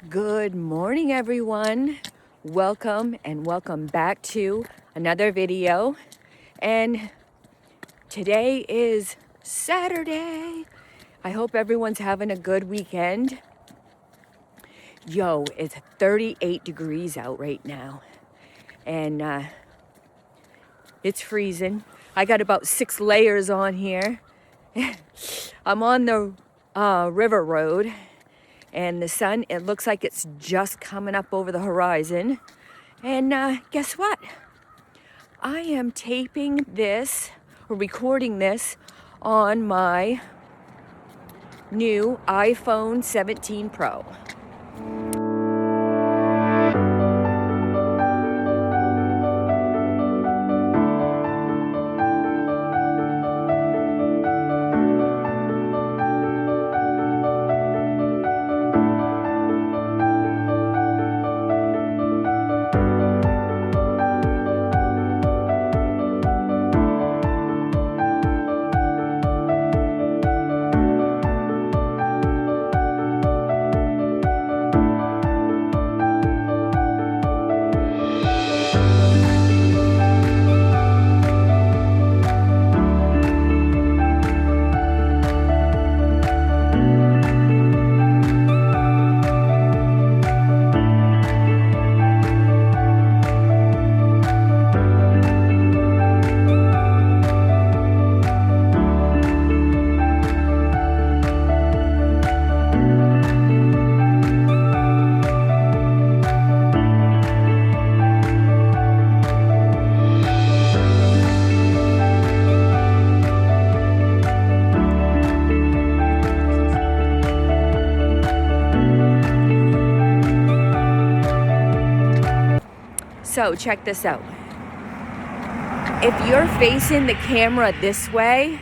Good morning, everyone. Welcome and welcome back to another video. And today is Saturday. I hope everyone's having a good weekend. Yo, it's 38 degrees out right now. And it's freezing. I got about 6 layers on here. I'm on the river road. And the sun, it looks like it's just coming up over the horizon. And guess what? I am taping this, or recording this, on my new iPhone 17 Pro. So check this out. If you're facing the camera this way,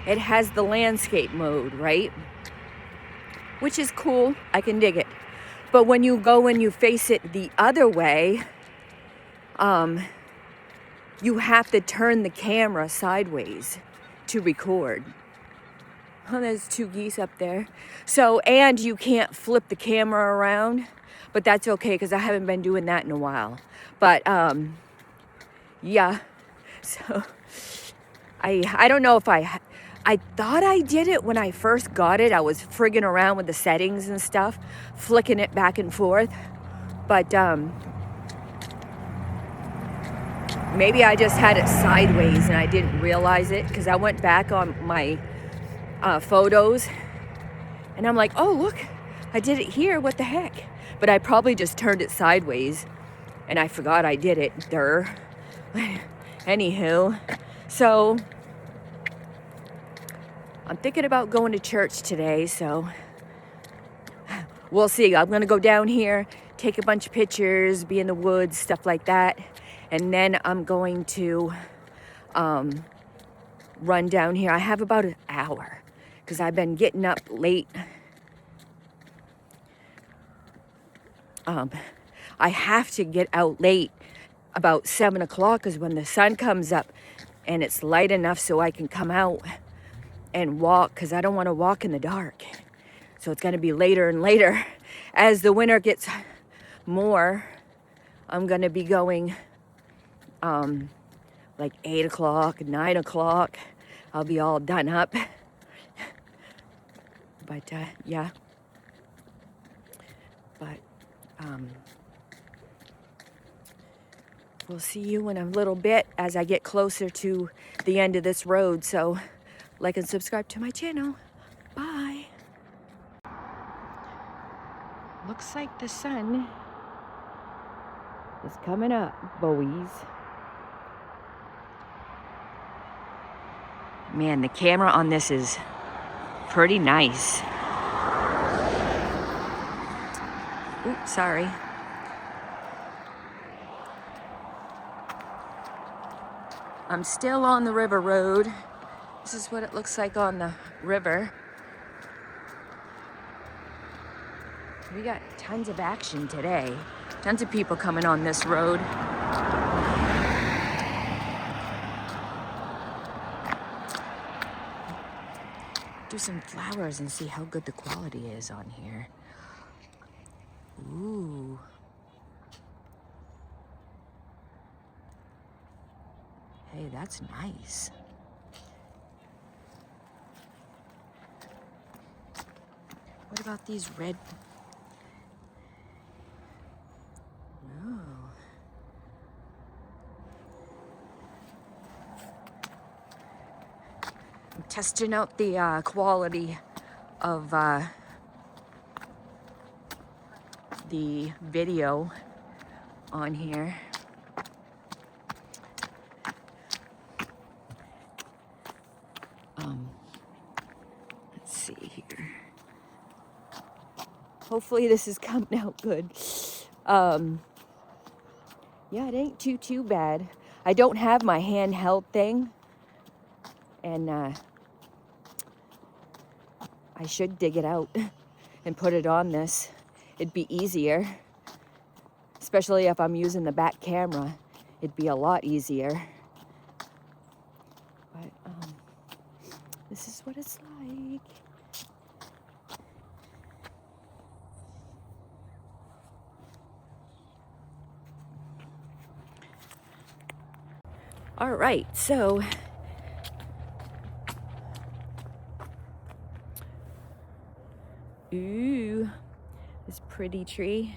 it has the landscape mode, right? Which is cool, I can dig it. But when you go and you face it the other way, you have to turn the camera sideways to record. Oh, there's 2 geese up there. So, and you can't flip the camera around, but that's okay because I haven't been doing that in a while. But yeah, so I don't know if I thought I did it when I first got it. I was frigging around with the settings and stuff, flicking it back and forth. But maybe I just had it sideways and I didn't realize it because I went back on my photos and I'm like, oh, look, I did it here. What the heck? But I probably just turned it sideways and I forgot I did it. Anywho, so I'm thinking about going to church today, so we'll see. I'm going to go down here, take a bunch of pictures, be in the woods, stuff like that. And then I'm going to run down here. I have about an hour because I've been getting up late. I have to get out late about 7 o'clock because when the sun comes up and it's light enough so I can come out and walk, because I don't want to walk in the dark. So it's going to be later and later. As the winter gets more, I'm going to be going like 8 o'clock, 9 o'clock. I'll be all done up. But yeah. But we'll see you in a little bit as I get closer to the end of this road. So like and subscribe to my channel. Bye. Looks like the sun is coming up, boys. Man, the camera on this is pretty nice. Oops, sorry. I'm still on the river road. This is what it looks like on the river. We got tons of action today. Tons of people coming on this road. Do some flowers and see how good the quality is on here. Okay, that's nice. What about these red? Oh. I'm testing out the quality of the video on here. Let's see here. Hopefully this is coming out good. Yeah, it ain't too bad. I don't have my handheld thing, and I should dig it out and put it on this. It'd be easier, especially if I'm using the back camera. It'd be a lot easier. But this is what it's like. All right, so ooh, this pretty tree.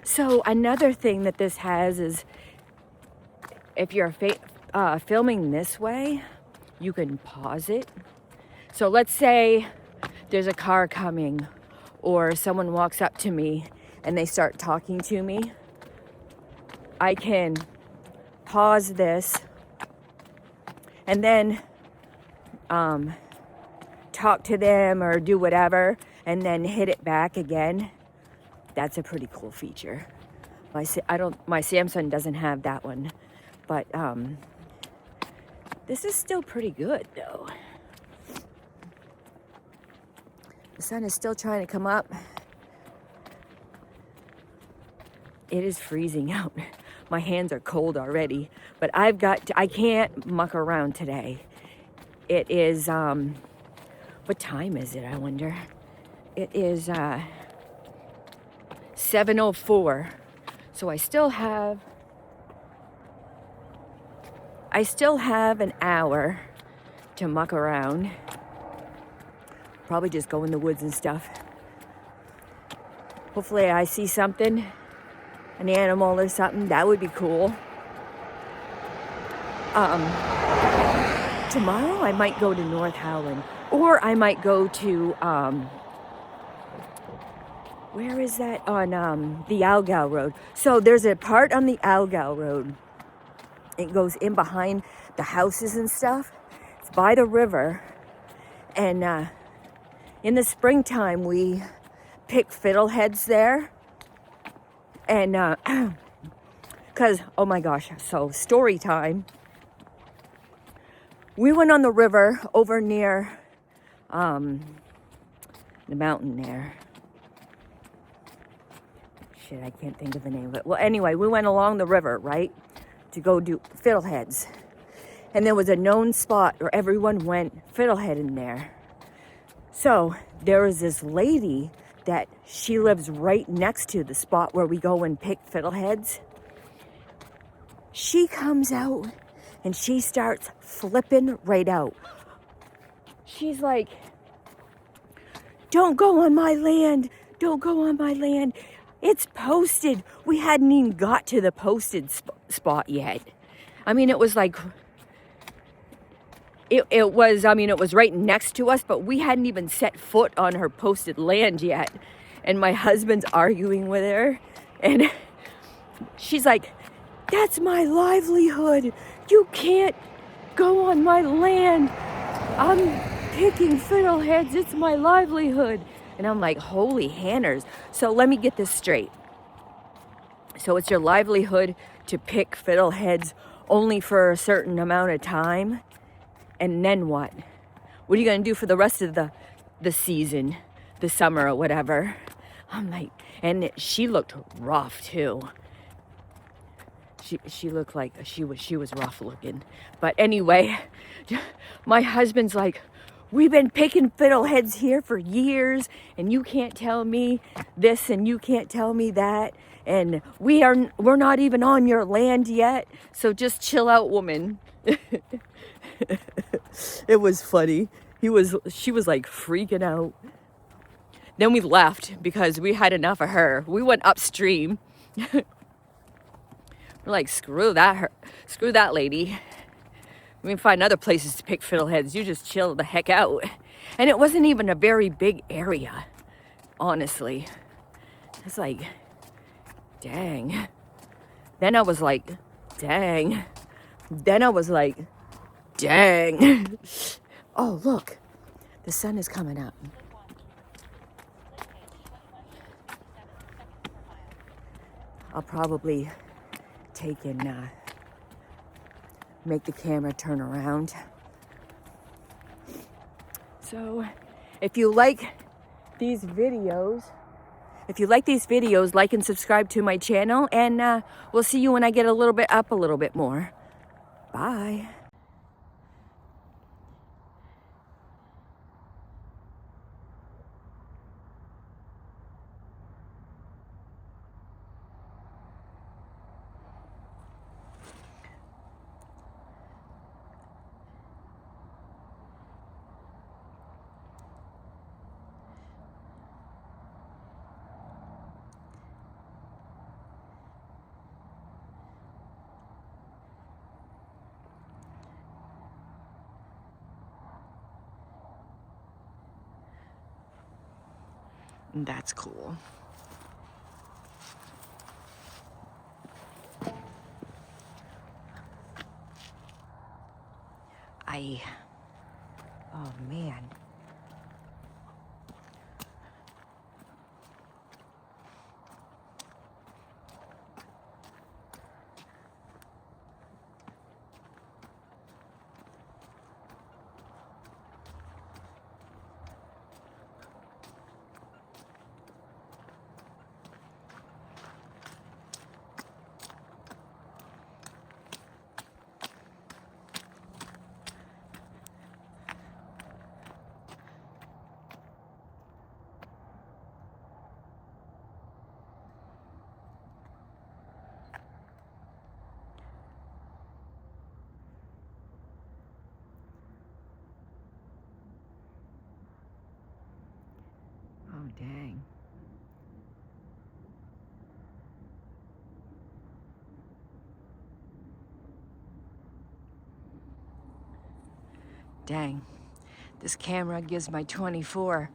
So another thing that this has is, if you're filming this way, you can pause it. So let's say there's a car coming, or someone walks up to me and they start talking to me. I can pause this and then talk to them or do whatever, and then hit it back again. That's a pretty cool feature. My Samsung doesn't have that one, but this is still pretty good though. The sun is still trying to come up. It is freezing out. My hands are cold already, but I can't muck around today. It is, what time is it, I wonder? It is 7:04. So I still have an hour to muck around. Probably just go in the woods and stuff. Hopefully I see something, an animal or something. That would be cool. Tomorrow I might go to North Howland, or I might go to where is that? On the Algal Road. So there's a part on the Algal Road. It goes in behind the houses and stuff. It's by the river, and in the springtime we pick fiddleheads there. And because, oh my gosh, so story time. We went on the river over near the mountain there. Shit, I can't think of the name of it. Well, anyway, we went along the river, right, to go do fiddleheads. And there was a known spot where everyone went fiddleheading there. So there was this lady that she lives right next to the spot where we go and pick fiddleheads. She comes out and she starts flipping right out. She's like, "Don't go on my land. Don't go on my land. It's posted." We hadn't even got to the posted spot yet. I mean, it was like, it was right next to us, but we hadn't even set foot on her posted land yet. And my husband's arguing with her, and she's like, "That's my livelihood. You can't go on my land. I'm picking fiddleheads. It's my livelihood." And I'm like, holy hanners. So let me get this straight. So it's your livelihood to pick fiddleheads only for a certain amount of time? And then what? What are you going to do for the rest of the season, the summer or whatever? I'm like, and she looked rough too. She looked like she was rough looking. But anyway, my husband's like, "We've been picking fiddleheads here for years, and you can't tell me this and you can't tell me that." and we're not even on your land yet, so just chill out, woman. It was funny. She was like freaking out. Then we left because we had enough of her. We went upstream. We're like, screw that lady. We can find other places to pick fiddleheads. You just chill the heck out. And it wasn't even a very big area, honestly. It's like, dang. Then I was like, dang. Then I was like, dang. Oh, look. The sun is coming up. I'll probably take and make the camera turn around. So if you like these videos, like and subscribe to my channel, and we'll see you when I get a little bit up a little bit more. Bye. That's cool. Oh man. Oh dang. Dang. This camera gives my 24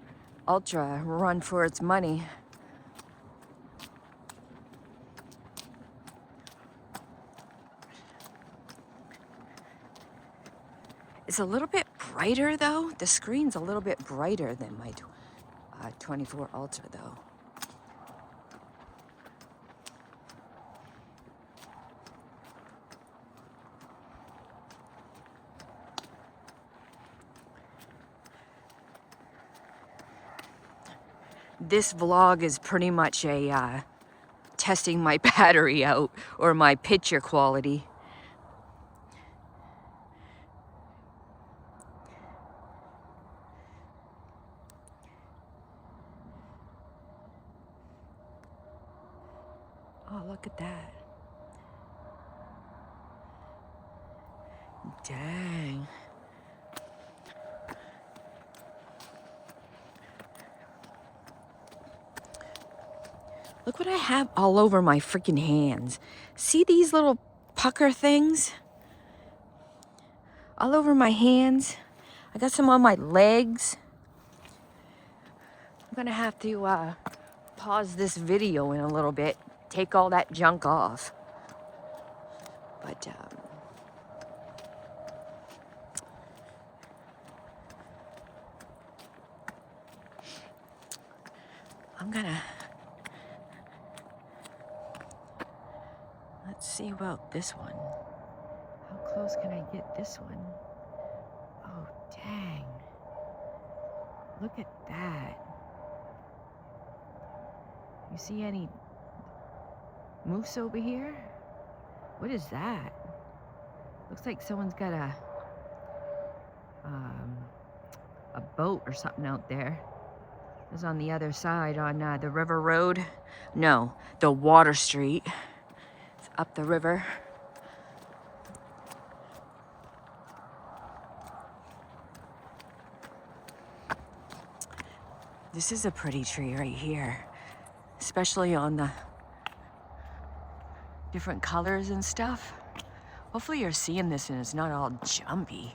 Ultra a run for its money. It's a little bit brighter though. The screen's a little bit brighter than my 24 Ultra though. This vlog is pretty much a testing my battery out or my picture quality. Oh, look at that. Dang. Look what I have all over my freaking hands. See these little pucker things? All over my hands. I got some on my legs. I'm gonna have to pause this video in a little bit, take all that junk off. But I'm gonna, let's see about this one. How close can I get this one? Oh, dang. Look at that. You see any moose over here? What is that? Looks like someone's got a boat or something out there. is on the other side on the river road. No, the water street. It's up the river. This is a pretty tree right here, especially on the different colors and stuff. Hopefully you're seeing this and it's not all jumpy.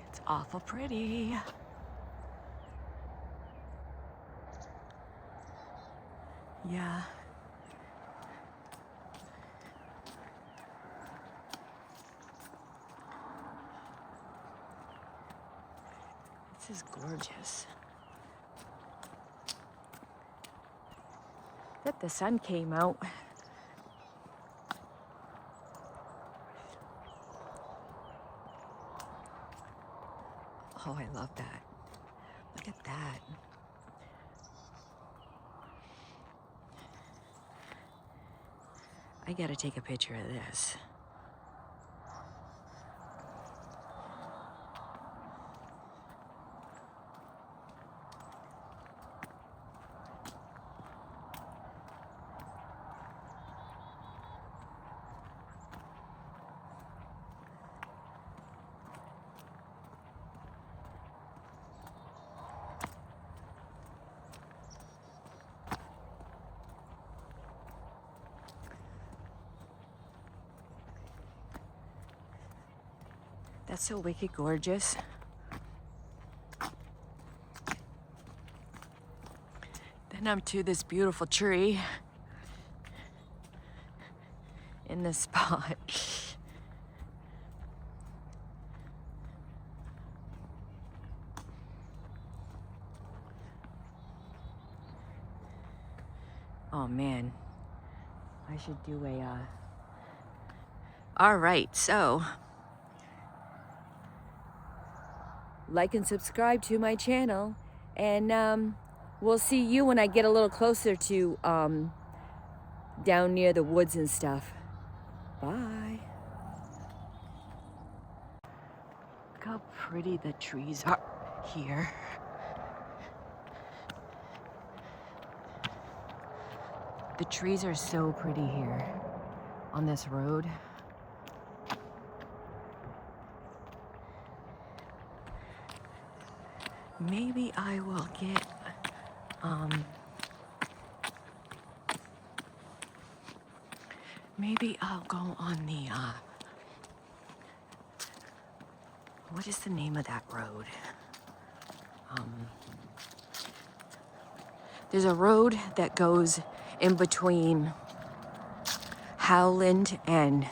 It's awful pretty. Yeah. This is gorgeous. That the sun came out. Oh, I love that. Look at that. I gotta take a picture of this. That's so wicked gorgeous. Then I'm to this beautiful tree in this spot. Oh man, I should do a, all right, so like and subscribe to my channel, and we'll see you when I get a little closer to down near the woods and stuff. Bye. Look how pretty the trees are here. The trees are so pretty here on this road. Maybe I will get, maybe I'll go on the, what is the name of that road? There's a road that goes in between Howland and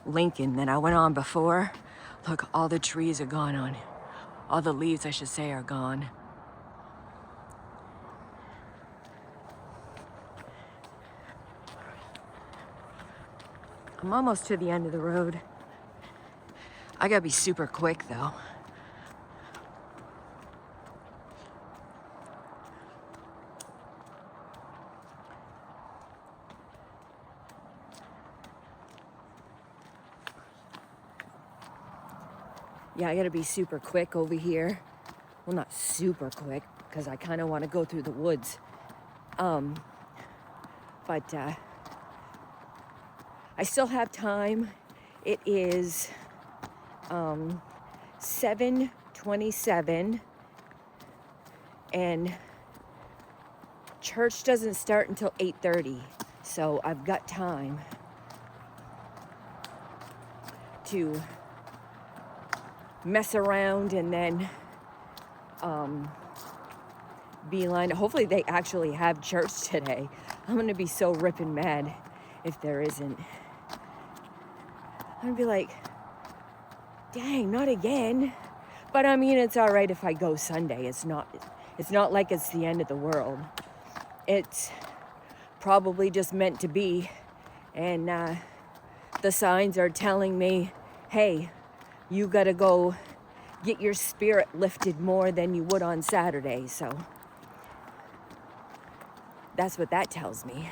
Lincoln that I went on before. Look, all the trees are gone on. All the leaves, I should say, are gone. I'm almost to the end of the road. I gotta be super quick though. Yeah, I gotta be super quick over here. Well, not super quick, because I kind of want to go through the woods. But I still have time. It is 7:27, and church doesn't start until 8:30, so I've got time to mess around and then beeline. Hopefully they actually have church today. I'm gonna be so ripping mad if there isn't. I'm gonna be like, dang, not again. But I mean, it's all right if I go Sunday. It's not like it's the end of the world. It's probably just meant to be, and the signs are telling me, hey, you gotta go get your spirit lifted more than you would on Saturday. So that's what that tells me.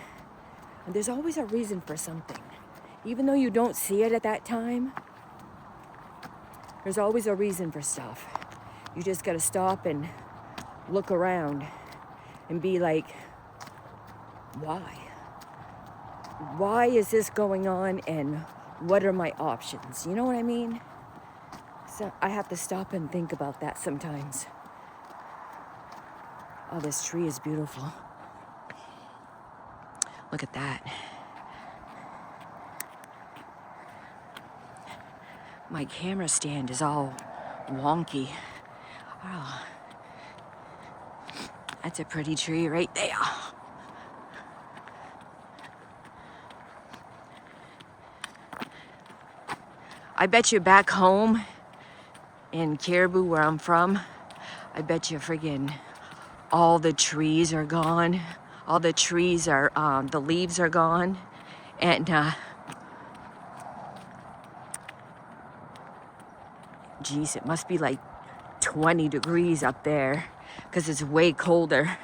And there's always a reason for something. Even though you don't see it at that time, there's always a reason for stuff. You just gotta stop and look around and be like, why? Why is this going on, and what are my options? You know what I mean? So I have to stop and think about that sometimes. Oh, this tree is beautiful. Look at that. My camera stand is all wonky. Oh, that's a pretty tree right there. I bet you back home in Caribou, where I'm from, I bet you friggin' all the trees are gone. All the trees are, the leaves are gone. And, geez, it must be like 20 degrees up there because it's way colder.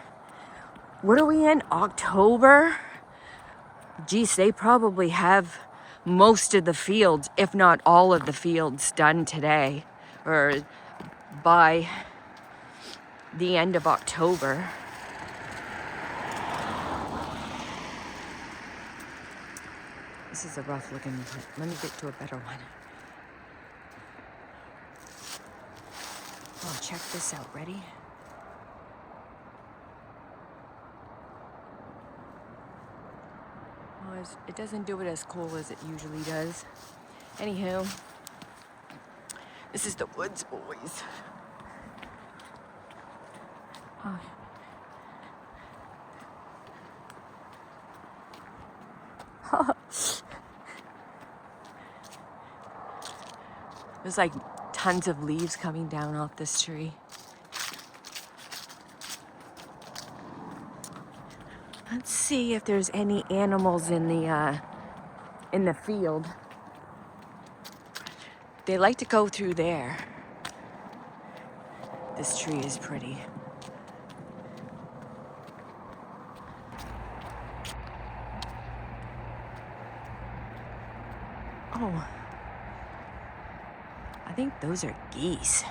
What are we in? October? Geez, they probably have most of the fields, if not all of the fields, done today or by the end of October. This is a rough looking one. Let me get to a better one. Oh, check this out. Ready? Oh, it doesn't do it as cool as it usually does. Anywho, this is the woods, boys. Oh. There's like tons of leaves coming down off this tree. Let's see if there's any animals in the field. They like to go through there. This tree is pretty. Oh, I think those are geese.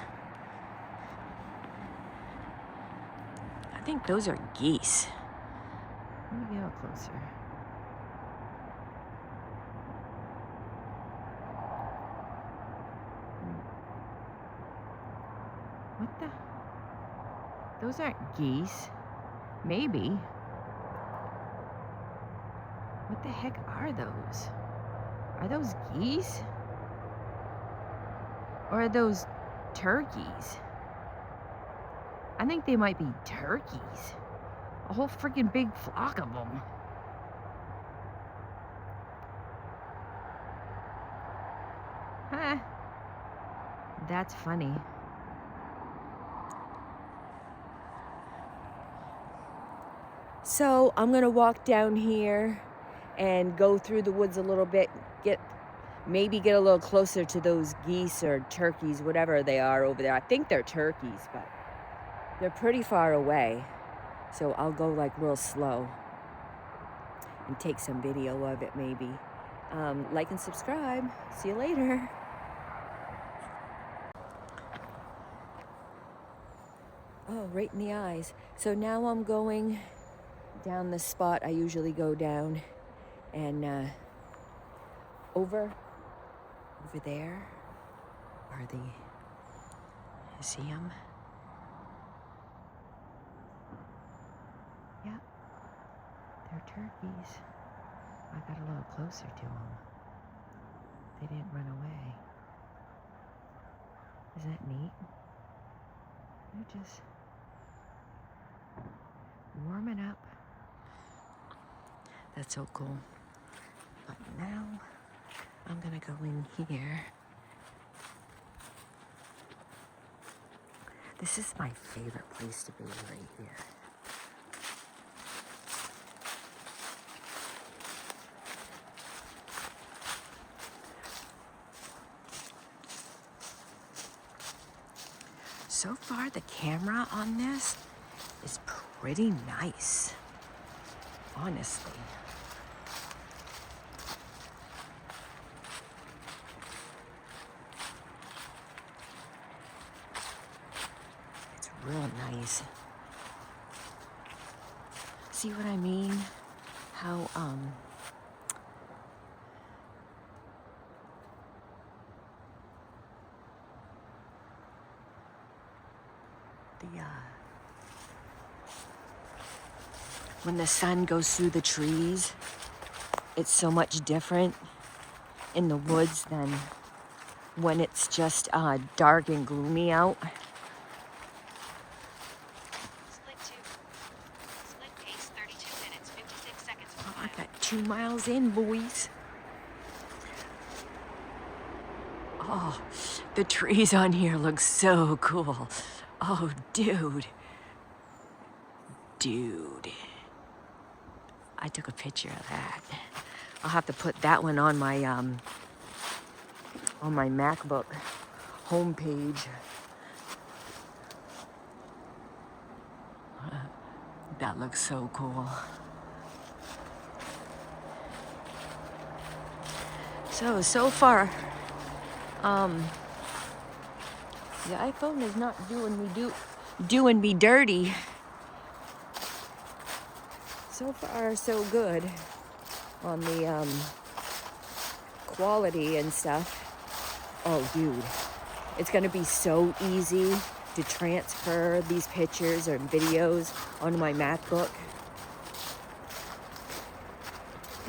I think those are geese. Let me get a little closer. What the? Those aren't geese. Maybe. What the heck are those? Are those geese? Or are those turkeys? I think they might be turkeys. A whole freaking big flock of them. Huh. That's funny. So I'm gonna walk down here and go through the woods a little bit, maybe get a little closer to those geese or turkeys, whatever they are over there. I think they're turkeys, but they're pretty far away. So I'll go like real slow and take some video of it maybe. Like and subscribe. See you later. Oh, right in the eyes. So now I'm going down the spot I usually go down, and over there are the, you see them? Yep, they're turkeys. I got a little closer to them. They didn't run away. Isn't that neat? They're just warming up. That's so cool. But now I'm gonna go in here. This is my favorite place to be, right here. So far, the camera on this is pretty nice, honestly. real nice. See what I mean? How, when the sun goes through the trees, it's so much different in the woods than when it's just dark and gloomy out. Split pace 32 minutes 56 seconds. Oh, I got 2 miles in, boys. Oh, the trees on here look so cool. Oh, dude. Dude. I took a picture of that. I'll have to put that one on my MacBook homepage. That looks so cool. So far, the iPhone is not doing me dirty. So far, so good on the quality and stuff. Oh, dude, it's gonna be so easy to transfer these pictures or videos onto my MacBook.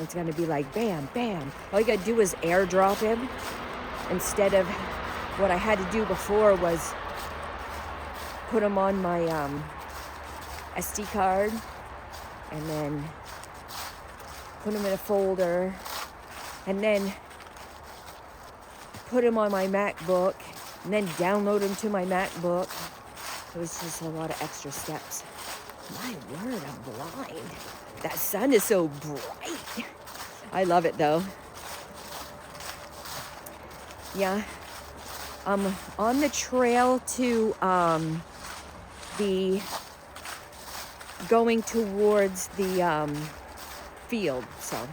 It's gonna be like bam, bam. All you gotta do is airdrop him instead of what I had to do before was put them on my SD card and then put them in a folder and then put them on my MacBook and then download them to my MacBook. It was just a lot of extra steps. My word, I'm blind. That sun is so bright. I love it though. Yeah, I'm on the trail to the going towards the field, so.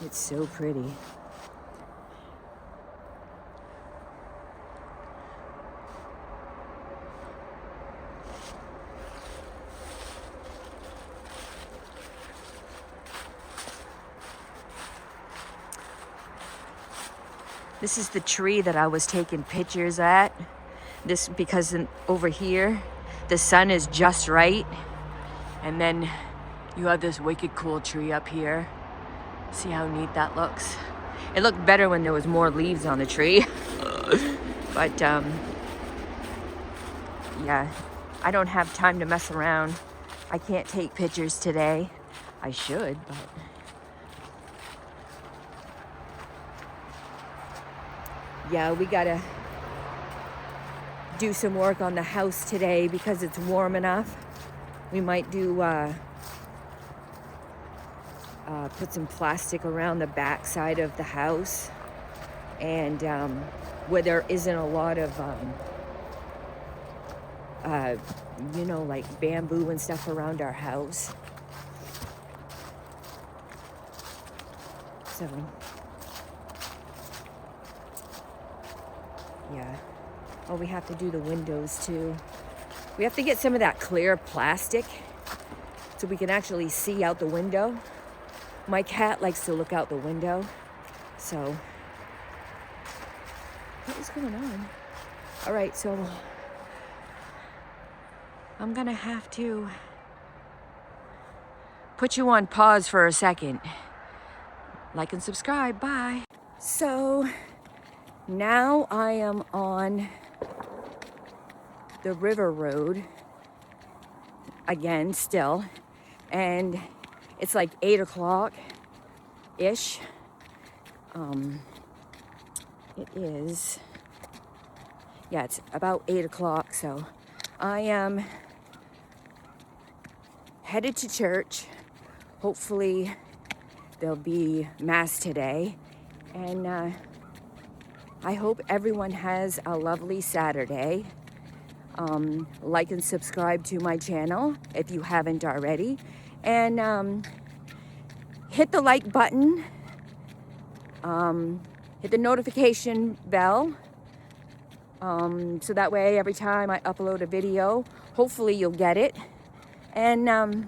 It's so pretty. This is the tree that I was taking pictures at. This because over here, the sun is just right. And then you have this wicked cool tree up here. See how neat that looks? It looked better when there was more leaves on the tree. But yeah, I don't have time to mess around. I can't take pictures today. I should, but yeah, we gotta do some work on the house today because it's warm enough. We might do put some plastic around the back side of the house, and where there isn't a lot of you know, like bamboo and stuff around our house. So yeah. Oh, we have to do the windows too. We have to get some of that clear plastic so we can actually see out the window. My cat likes to look out the window, so what is going on? All right, so I'm gonna have to put you on pause for a second. Like and subscribe, bye. So now I am on the river road again still, and it's like 8 o'clock-ish. It is, yeah, it's about 8 o'clock, so I am headed to church. Hopefully there'll be mass today, and I hope everyone has a lovely Saturday. Like and subscribe to my channel if you haven't already, and hit the like button, hit the notification bell. So that way every time I upload a video, hopefully you'll get it. And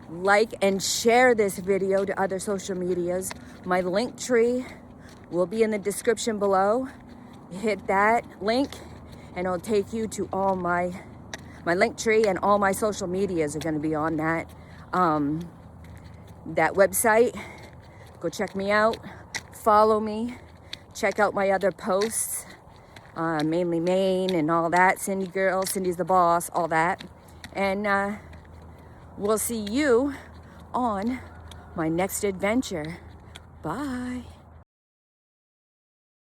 like and share this video to other social medias. My link tree will be in the description below. Hit that link and it'll take you to all my link tree, and all my social medias are going to be on that website. Go check me out, follow me, check out my other posts, mainly Maine and all that, Cindygirl, Cindy's the boss, all that. And we'll see you on my next adventure. Bye.